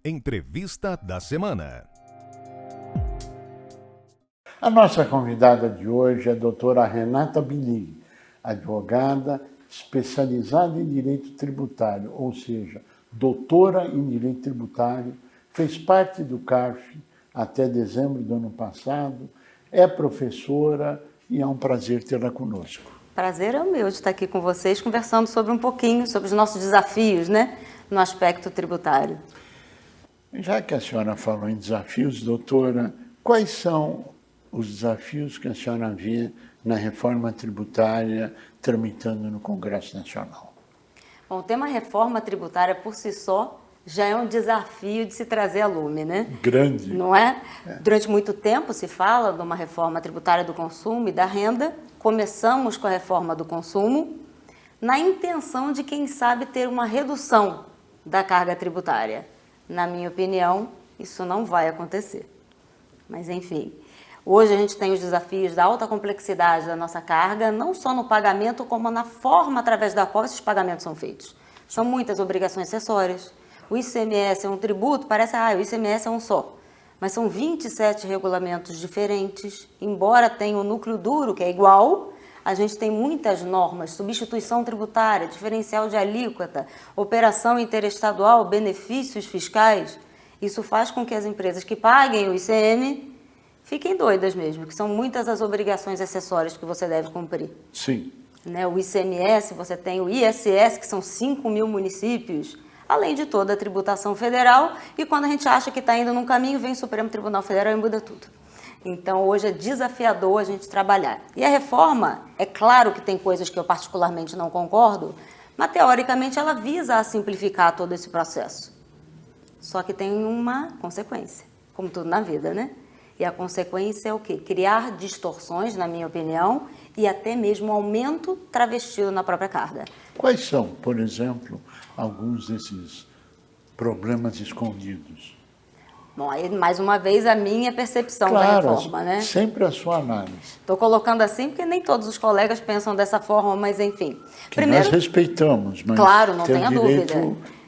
Entrevista da semana. A nossa convidada de hoje é a doutora Renata Bilig, advogada especializada em direito tributário, ou seja, doutora em direito tributário, fez parte do CARF até dezembro do ano passado, é professora e é um prazer tê-la conosco. Prazer é o meu de estar aqui com vocês, conversando sobre um pouquinho sobre os nossos desafios, no aspecto tributário. Já que a senhora falou em desafios, doutora, quais são os desafios que a senhora vê na reforma tributária tramitando no Congresso Nacional? Bom, o tema reforma tributária por si só já é um desafio de se trazer à lume, Grande. Não é? Durante muito tempo se fala de uma reforma tributária do consumo e da renda. Começamos com a reforma do consumo na intenção de, quem sabe, ter uma redução da carga tributária. Na minha opinião, isso não vai acontecer. Mas, enfim, hoje a gente tem os desafios da alta complexidade da nossa carga, não só no pagamento, como na forma através da qual esses pagamentos são feitos. São muitas obrigações acessórias. O ICMS é um tributo, parece, o ICMS é um só. Mas são 27 regulamentos diferentes, embora tenha um núcleo duro, que é igual, a gente tem muitas normas, substituição tributária, diferencial de alíquota, operação interestadual, benefícios fiscais. Isso faz com que as empresas que paguem o ICM fiquem doidas mesmo, que são muitas as obrigações acessórias que você deve cumprir. Sim. O ICMS, você tem o ISS, que são 5 mil municípios, além de toda a tributação federal, e quando a gente acha que está indo num caminho, vem o Supremo Tribunal Federal e muda tudo. Então, hoje é desafiador a gente trabalhar. E a reforma, é claro que tem coisas que eu particularmente não concordo, mas teoricamente ela visa a simplificar todo esse processo. Só que tem uma consequência, como tudo na vida, E a consequência é o quê? Criar distorções, na minha opinião, e até mesmo aumento travestido na própria carga. Quais são, por exemplo, alguns desses problemas escondidos? Bom, aí mais uma vez a minha percepção da reforma, Sempre a sua análise. Estou colocando assim porque nem todos os colegas pensam dessa forma, mas enfim. Nós respeitamos, mas claro, não tenha dúvida.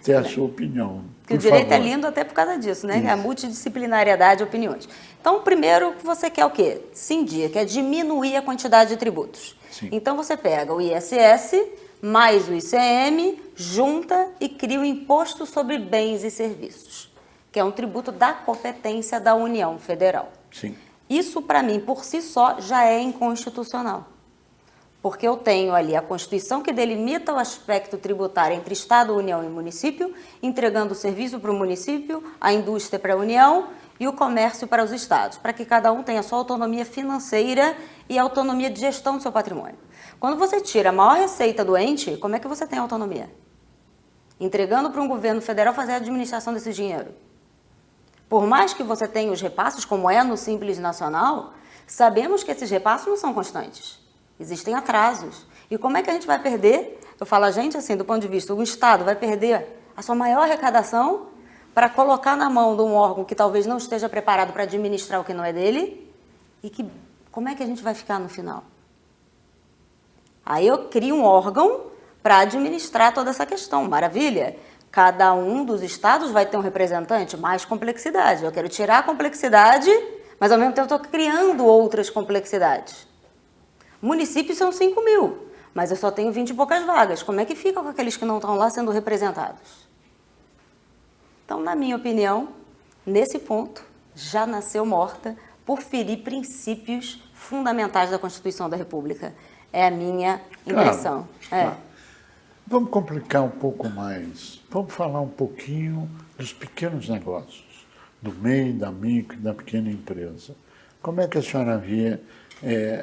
Ter a sua opinião. Que o direito é lindo até por causa disso, É a multidisciplinariedade de opiniões. Então, primeiro, você quer o quê? Cindir, quer diminuir a quantidade de tributos. Sim. Então, você pega o ISS mais o ICM, junta e cria o Imposto sobre Bens e Serviços, que é um tributo da competência da União Federal. Sim. Isso, para mim, por si só, já é inconstitucional. Porque eu tenho ali a Constituição que delimita o aspecto tributário entre Estado, União e município, entregando o serviço para o município, a indústria para a União e o comércio para os estados, para que cada um tenha a sua autonomia financeira e a autonomia de gestão do seu patrimônio. Quando você tira a maior receita do ente, como é que você tem autonomia? Entregando para um governo federal fazer a administração desse dinheiro. Por mais que você tenha os repassos, como é no Simples Nacional, sabemos que esses repassos não são constantes. Existem atrasos. E como é que a gente vai perder? Eu falo a gente assim, do ponto de vista, o Estado vai perder a sua maior arrecadação para colocar na mão de um órgão que talvez não esteja preparado para administrar o que não é dele? E como é que a gente vai ficar no final? Aí eu crio um órgão para administrar toda essa questão. Maravilha! Cada um dos estados vai ter um representante, mais complexidade. Eu quero tirar a complexidade, mas ao mesmo tempo eu estou criando outras complexidades. Municípios são 5 mil, mas eu só tenho 20 e poucas vagas. Como é que fica com aqueles que não estão lá sendo representados? Então, na minha opinião, nesse ponto, já nasceu morta por ferir princípios fundamentais da Constituição da República. É a minha impressão. Claro. Vamos complicar um pouco mais. Vamos falar um pouquinho dos pequenos negócios, do MEI, da micro e da pequena empresa. Como é que a senhora vê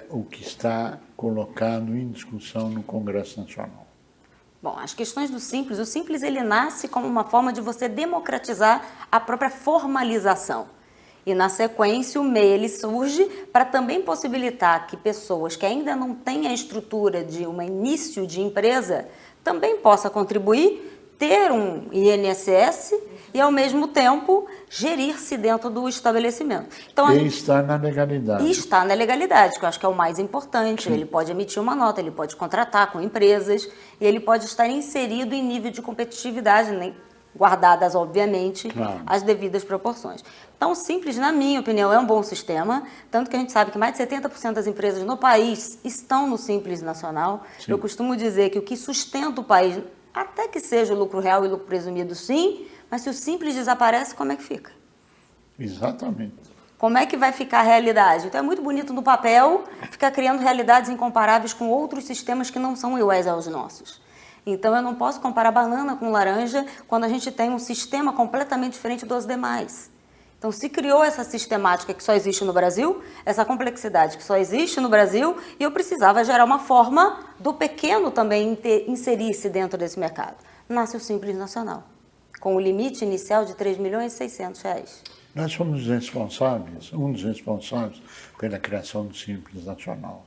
o que está colocado em discussão no Congresso Nacional? Bom, as questões do Simples, o Simples ele nasce como uma forma de você democratizar a própria formalização. E na sequência o MEI ele surge para também possibilitar que pessoas que ainda não têm a estrutura de um início de empresa também possam contribuir, ter um INSS e, ao mesmo tempo, gerir-se dentro do estabelecimento. Então, e está na legalidade. E está na legalidade, que eu acho que é o mais importante. Sim. Ele pode emitir uma nota, ele pode contratar com empresas e ele pode estar inserido em nível de competitividade, guardadas, obviamente, Claro. as devidas proporções. Então, o Simples, na minha opinião, é um bom sistema, tanto que a gente sabe que mais de 70% das empresas no país estão no Simples Nacional. Sim. Eu costumo dizer que o que sustenta o país, até que seja o lucro real e o lucro presumido, sim, mas se o Simples desaparece, como é que fica? Exatamente. Como é que vai ficar a realidade? Então é muito bonito no papel ficar criando realidades incomparáveis com outros sistemas que não são iguais aos nossos. Então eu não posso comparar banana com laranja quando a gente tem um sistema completamente diferente dos demais. Então se criou essa sistemática que só existe no Brasil, essa complexidade que só existe no Brasil, e eu precisava gerar uma forma do pequeno também inserir-se dentro desse mercado. Nasce o Simples Nacional, com o limite inicial de R$3.600.000. Nós fomos responsáveis, um dos responsáveis pela criação do Simples Nacional.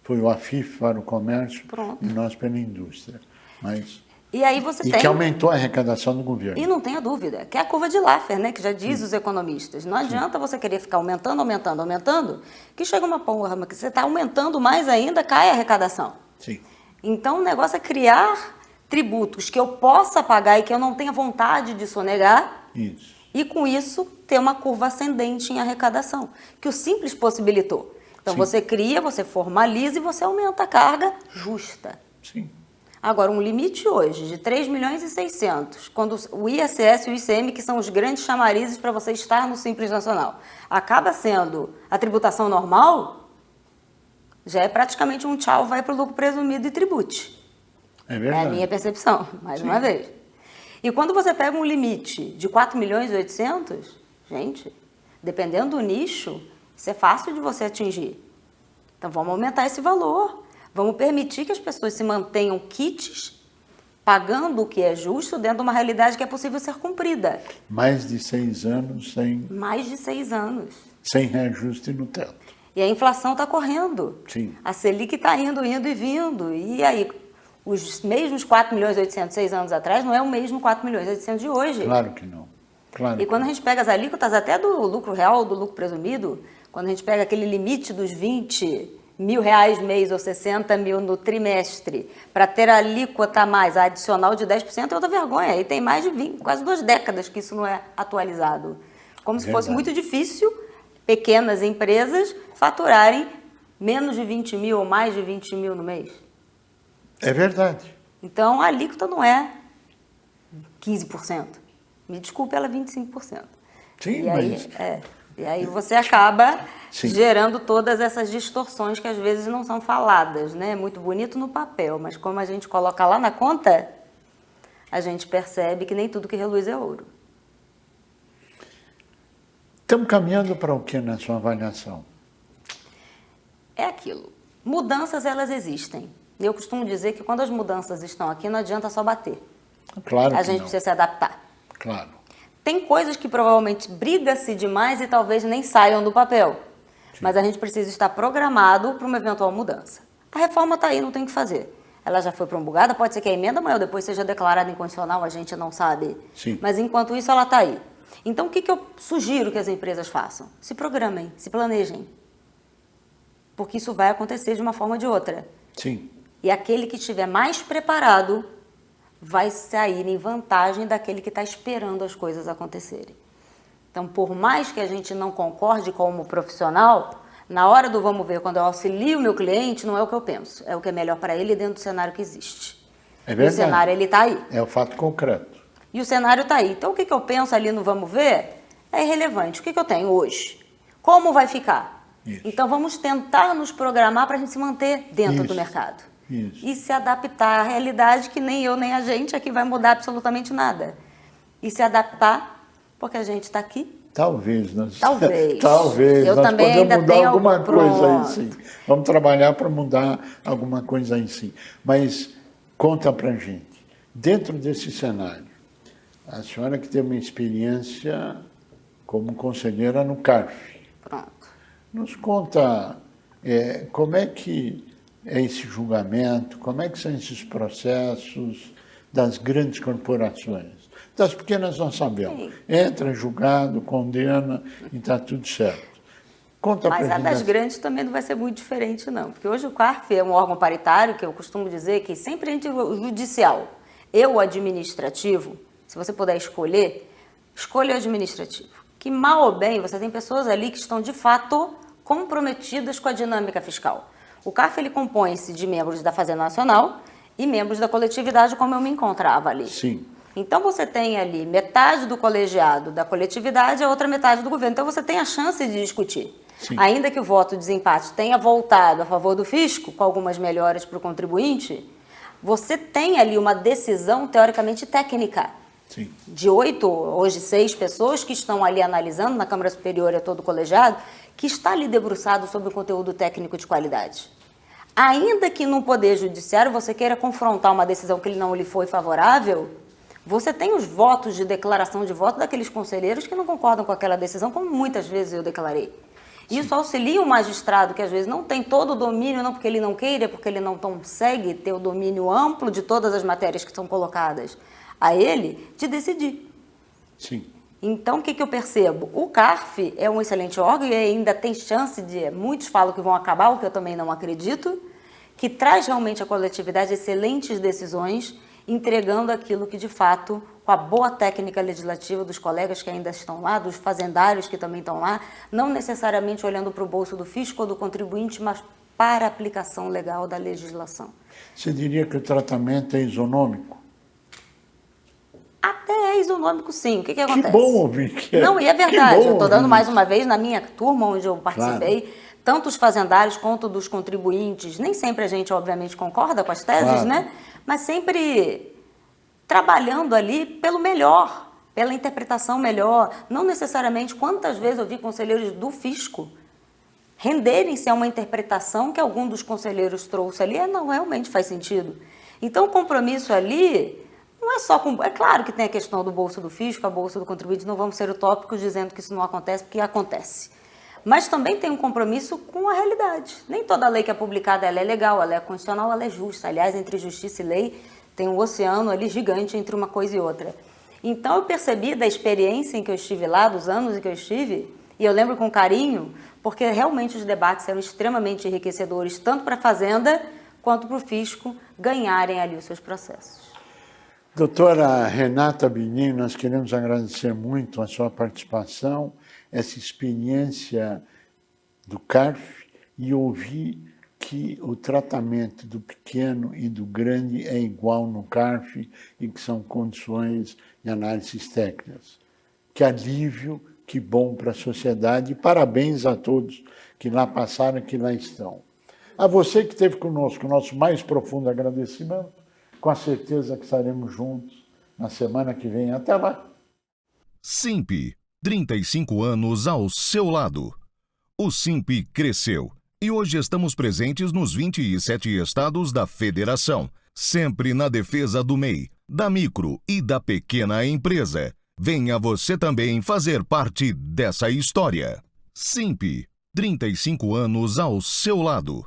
Foi o AFIF para o comércio. Pronto. E nós pela indústria. Mas, E aí você e tem... que aumentou a arrecadação do governo. E não tenha dúvida, que é a curva de Laffer, né, que já diz os economistas. Não adianta você querer ficar aumentando, que chega uma porra que você está aumentando mais ainda, cai a arrecadação. Sim. Então o negócio é criar tributos que eu possa pagar e que eu não tenha vontade de sonegar, Isso. e com isso ter uma curva ascendente em arrecadação, que o Simples possibilitou. Então Sim. você cria, você formaliza e você aumenta a carga justa. Sim. Agora, um limite hoje de 3.600.000, quando o ISS e o ICM, que são os grandes chamarizes para você estar no Simples Nacional, acaba sendo a tributação normal, já é praticamente um tchau, vai para o lucro presumido e tribute. É É verdade. a minha percepção, mais uma vez. E quando você pega um limite de 4.800.000, gente, dependendo do nicho, isso é fácil de você atingir. Então vamos aumentar esse valor. Vamos permitir que as pessoas se mantenham quites, pagando o que é justo dentro de uma realidade que é possível ser cumprida. Mais de 6 anos Mais de 6 anos. sem reajuste no teto. E a inflação está correndo. Sim. A Selic está indo e vindo. E aí, os mesmos 4.800.000 6 anos atrás não é o mesmo 4.800.000 de hoje. Claro que não. Claro E quando a gente pega as alíquotas até do lucro real ou do lucro presumido, quando a gente pega aquele limite dos R$20.000 mês ou 60 mil no trimestre, para ter a alíquota a mais, a adicional de 10%, é outra vergonha. E tem mais de 20, quase 2 décadas que isso não é atualizado. Como se fosse muito difícil pequenas empresas faturarem menos de 20 mil ou mais de 20 mil no mês. É verdade. Então, a alíquota não é 15%. Me desculpe, ela é 25%. Sim, E aí, mas... e aí você acaba Sim. gerando todas essas distorções que às vezes não são faladas, né? É muito bonito no papel, mas como a gente coloca lá na conta, a gente percebe que nem tudo que reluz é ouro. Estamos caminhando para o que na sua avaliação? É aquilo. Mudanças, elas existem. Eu costumo dizer que quando as mudanças estão aqui, não adianta só bater. Claro A que gente não. precisa se adaptar. Claro. Tem coisas que provavelmente briga-se demais e talvez nem saiam do papel. Mas a gente precisa estar programado para uma eventual mudança. A reforma está aí, não tem o que fazer. Ela já foi promulgada, pode ser que a emenda amanhã ou depois seja declarada inconstitucional, a gente não sabe. Sim. Mas enquanto isso, ela está aí. Então, o que eu sugiro que as empresas façam? Se programem, se planejem. Porque isso vai acontecer de uma forma ou de outra. Sim. E aquele que estiver mais preparado vai sair em vantagem daquele que está esperando as coisas acontecerem. Então, por mais que a gente não concorde como profissional, na hora do vamos ver, quando eu auxilio o meu cliente, não é o que eu penso, é o que é melhor para ele dentro do cenário que existe. É E o verdade. cenário, ele está aí. É o fato concreto. E o cenário está aí. Então, o que eu penso ali no vamos ver é irrelevante. O que eu tenho hoje? Como vai ficar? Isso. Então, vamos tentar nos programar para a gente se manter dentro do Isso. mercado. Isso. E se adaptar à realidade que nem eu nem a gente aqui vai mudar absolutamente nada. E se adaptar porque a gente está aqui. Talvez. Nós, Talvez. talvez. Eu nós também podemos ainda mudar tenho alguma algo coisa aí, pronto. sim. Vamos trabalhar para mudar alguma coisa aí, sim. Mas conta para gente. Dentro desse cenário, a senhora que tem uma experiência como conselheira no CARF, Pronto. nos conta como é que é esse julgamento, como é que são esses processos das grandes corporações. Das pequenas nós sabemos. Sim. Entra, julgado, condena e está tudo certo. Conta Mas pra a gente das essa- grandes também não vai ser muito diferente, não. Porque hoje o CARF é um órgão paritário, que eu costumo dizer que sempre entre o judicial e o administrativo, se você puder escolher, escolha o administrativo. Que mal ou bem, você tem pessoas ali que estão de fato comprometidas com a dinâmica fiscal. O CARF ele compõe-se de membros da Fazenda Nacional e membros da coletividade, como eu me encontrava ali. Sim. Então você tem ali metade do colegiado da coletividade e a outra metade do governo. Então você tem a chance de discutir. Sim. Ainda que o voto de desempate tenha voltado a favor do fisco, com algumas melhoras para o contribuinte, você tem ali uma decisão teoricamente técnica. Sim. De 8, hoje 6 pessoas que estão ali analisando na Câmara Superior e a todo o colegiado, que está ali debruçado sobre o conteúdo técnico de qualidade. Ainda que no Poder Judiciário você queira confrontar uma decisão que não lhe foi favorável, você tem os votos de declaração de voto daqueles conselheiros que não concordam com aquela decisão, como muitas vezes eu declarei. Isso auxilia o magistrado, que às vezes não tem todo o domínio, não porque ele não queira, porque ele não consegue ter o domínio amplo de todas as matérias que são colocadas a ele, de decidir. Sim. Então, o que eu percebo? O CARF é um excelente órgão e ainda tem chance de, muitos falam que vão acabar, o que eu também não acredito, que traz realmente à coletividade excelentes decisões, entregando aquilo que, de fato, com a boa técnica legislativa dos colegas que ainda estão lá, dos fazendários que também estão lá, não necessariamente olhando para o bolso do fisco ou do contribuinte, mas para a aplicação legal da legislação. Você diria que o tratamento é isonômico? Até é isonômico, sim. O que acontece? Que bom ouvir que é. Não, e é verdade. Bom Eu estou dando ouvir. mais uma vez, na minha turma onde eu participei, Claro. tanto os fazendários quanto dos contribuintes, nem sempre a gente, obviamente, concorda com as teses, Claro. né? Mas sempre trabalhando ali pelo melhor, pela interpretação melhor. Não necessariamente, quantas vezes eu vi conselheiros do fisco renderem-se a uma interpretação que algum dos conselheiros trouxe ali, não, realmente faz sentido. Então, o compromisso ali não é só com... É claro que tem a questão do bolso do fisco, a bolsa do contribuinte, não vamos ser utópicos dizendo que isso não acontece, porque acontece. Mas também tem um compromisso com a realidade. Nem toda lei que é publicada ela é legal, ela é constitucional, ela é justa. Aliás, entre justiça e lei, tem um oceano ali gigante entre uma coisa e outra. Então, eu percebi da experiência em que eu estive lá, dos anos em que eu estive, e eu lembro com carinho, porque realmente os debates eram extremamente enriquecedores, tanto para a Fazenda quanto para o fisco ganharem ali os seus processos. Doutora Renata Bini, nós queremos agradecer muito a sua participação, essa experiência do CARF e ouvir que o tratamento do pequeno e do grande é igual no CARF e que são condições e análises técnicas. Que alívio, que bom para a sociedade e parabéns a todos que lá passaram e que lá estão. A você que esteve conosco, nosso mais profundo agradecimento. Com a certeza que estaremos juntos na semana que vem. Até lá. Simp, 35 anos ao seu lado. O Simp cresceu e hoje estamos presentes nos 27 estados da federação, sempre na defesa do MEI, da micro e da pequena empresa. Venha você também fazer parte dessa história. Simp, 35 anos ao seu lado.